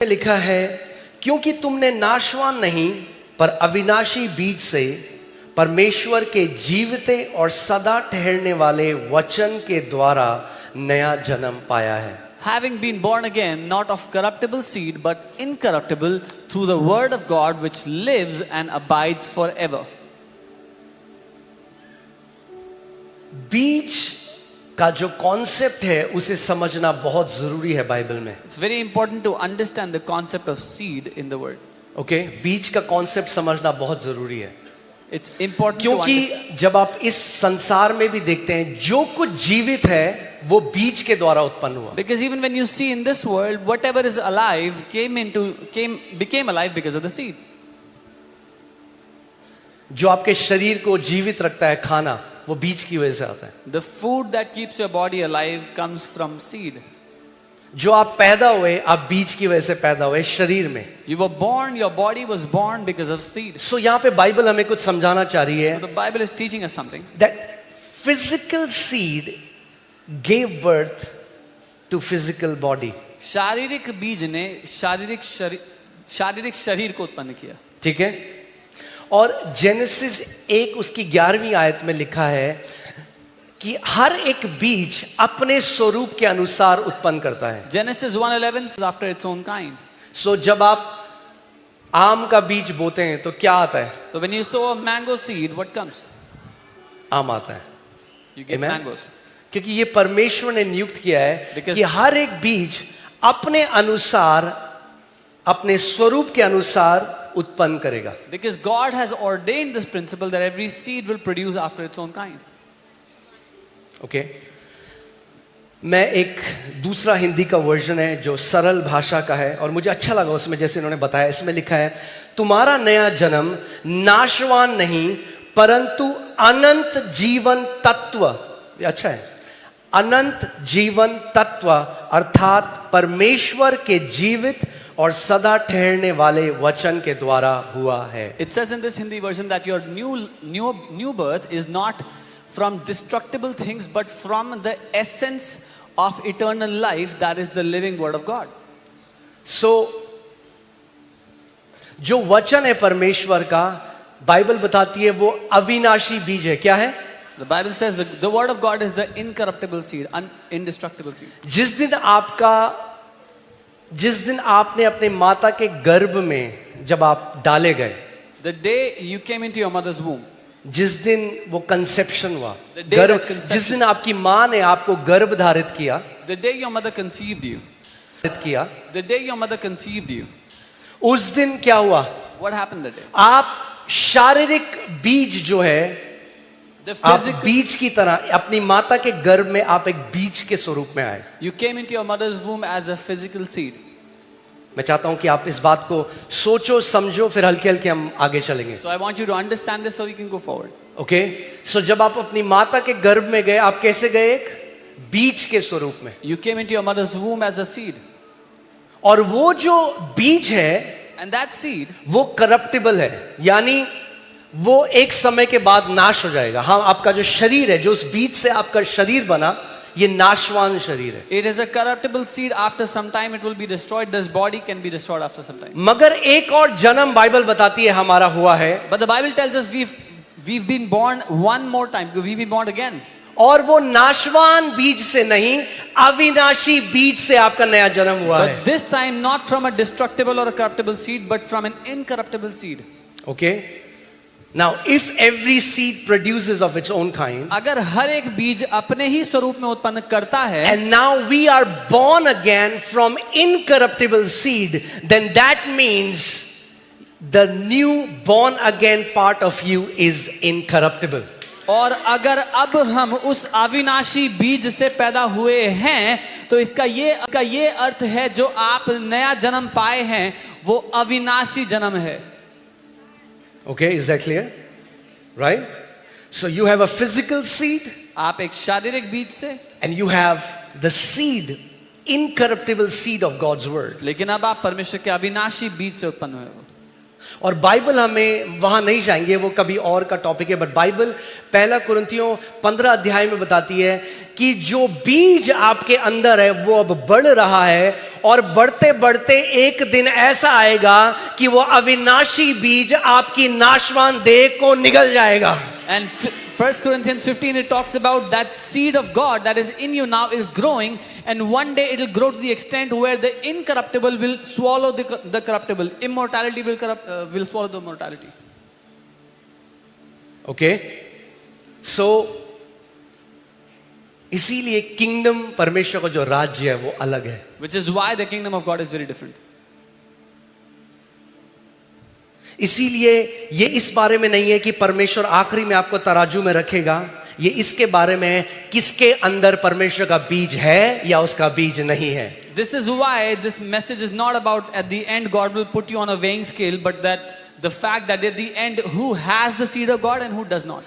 लिखा है, क्योंकि तुमने नाशवान नहीं पर अविनाशी बीज से परमेश्वर के जीवते और सदा ठहरने वाले वचन के द्वारा नया जन्म पाया है। Having been born again, not of corruptible seed, but incorruptible, through the word of God which lives and abides forever. बीज का जो कॉन्सेप्ट है उसे समझना बहुत जरूरी है बाइबल में। It's very important to understand the concept of seed in the word. Okay, बीज का कॉन्सेप्ट समझना बहुत जरूरी है, It's important to क्योंकि understand. जब आप इस संसार में भी देखते हैं, जो कुछ जीवित है वो बीज के द्वारा उत्पन्न हुआ। Because even when you see in this world, whatever is alive became alive because of the seed. जो आपके शरीर को जीवित रखता है खाना, वो बीज की वजह से आता है। The food that keeps your body alive comes from seed. जो आप पैदा हुए, आप बीज की वजह से पैदा हुए शरीर में। You were born, your body was born because of seed. सो यहाँ पे बाइबल हमें कुछ समझाना चाह रही है So the Bible is teaching us something. that physical seed gave birth to physical body. शारीरिक बीज ने शारीरिक शरीर को उत्पन्न किया। ठीक है, और जेनेसिस 1 उसकी 11वीं आयत में लिखा है कि हर एक बीज अपने स्वरूप के अनुसार उत्पन्न करता है। Genesis 1:11 says after its own kind. सो जब आप आम का बीज बोते हैं तो क्या आता है? So when you sow a mango seed, what comes? आम आता है। You get Amen. mangoes. क्योंकि ये परमेश्वर ने नियुक्त किया है Because- कि हर एक बीज अपने अनुसार, अपने स्वरूप के अनुसार उत्पन्न करेगा। Because God has ordained this principle that every seed will produce after its own kind. Okay, मैं एक दूसरा हिंदी का वर्जन है जो सरल भाषा का है और मुझे अच्छा लगा उसमें, जैसे इन्होंने बताया। इसमें लिखा है, तुम्हारा नया जन्म नाशवान नहीं परंतु अनंत जीवन तत्व, ये अच्छा है, अनंत जीवन तत्व अर्थात परमेश्वर के जीवित और सदा ठहरने वाले वचन के द्वारा हुआ है। It says in this Hindi version that your new birth is not from destructible things but from the essence of eternal life, that is the living word of God. सो जो वचन है परमेश्वर का, बाइबल बताती है वो अविनाशी बीज है। क्या है? The Bible says the word of God is the incorruptible seed, indestructible seed. जिस दिन आपने अपने माता के गर्भ में जब आप डाले गए, The day you came into your mother's womb, जिस दिन वो कंसेप्शन हुआ, The day गर्भ, of conception. जिस दिन आपकी माँ ने आपको गर्भ धारित किया, the day your mother conceived you, the day your mother conceived you, उस दिन क्या हुआ? what happened that day? आप शारीरिक बीज जो है, The आप physical, बीज की तरह अपनी माता के गर्भ में आप एक बीज के स्वरूप में आए। you came into your mother's womb as a physical seed. मैं चाहता हूं कि आप इस बात को सोचो, समझो, फिर हल्के हल्के हम आगे चलेंगे। So I want you to understand this so we can go forward. Okay, so जब आप अपनी माता के गर्भ में गए, आप कैसे गए? एक बीज के स्वरूप में। You came into your mother's womb as a seed. और वो जो बीज है And that seed, वो करप्टिबल है, यानी वो एक समय के बाद नाश हो जाएगा। हाँ, आपका जो शरीर है, जो उस बीज से आपका शरीर बना, ये नाशवान शरीर है। it is a corruptible seed. After some time it will be destroyed. This body can be destroyed after some time. मगर एक और जन्म बाइबल बताती है हमारा हुआ है, But the Bible tells us we've been born one more time. We've been born again. और वो नाशवान बीज से नहीं, अविनाशी बीज से आपका नया जन्म हुआ है। But this time not from a destructible or a corruptible seed, but from an incorruptible seed. Okay? Now, if every seed produces of its own kind, अगर हर एक बीज अपने ही स्वरूप में उत्पन्न करता है, and now we are born again from incorruptible seed, then that means the new born again part of you is incorruptible. और अगर अब हम उस अविनाशी बीज से पैदा हुए हैं, तो इसका ये अर्थ है जो आप नया जन्म पाए हैं वो अविनाशी जन्म है। Okay, is that clear? Right? So you have a physical seed आप एक शारीरिक बीज से, and you have the seed, incorruptible seed of God's word. लेकिन अब आप परमेश्वर के अविनाशी बीज से उत्पन्न हुए हो। और बाइबल हमें वहां नहीं जाएंगे, वो कभी और का टॉपिक है, बट बाइबल 1 कुरिन्थियों 15 अध्याय में बताती है कि जो बीज आपके अंदर है वो अब बढ़ रहा है और बढ़ते बढ़ते एक दिन ऐसा आएगा कि वो अविनाशी बीज आपकी नाशवान देह को निगल जाएगा। And 1 Corinthians 15, it talks about that seed of God that is in you now is growing, and one day it will grow to the extent where the incorruptible will swallow the corruptible. Immortality will swallow the mortality. Okay, so इसीलिए kingdom, परमेश्वर का जो राज्य है वो अलग है। Which is why the kingdom of God is very different. इसीलिए ये इस बारे में नहीं है कि परमेश्वर आखिरी में आपको तराजू में रखेगा, ये इसके बारे में है किसके अंदर परमेश्वर का बीज है या उसका बीज नहीं है। This is why this message is not about at the end God will put you on a weighing scale, but that the fact that at the end who has the seed of God and who does not.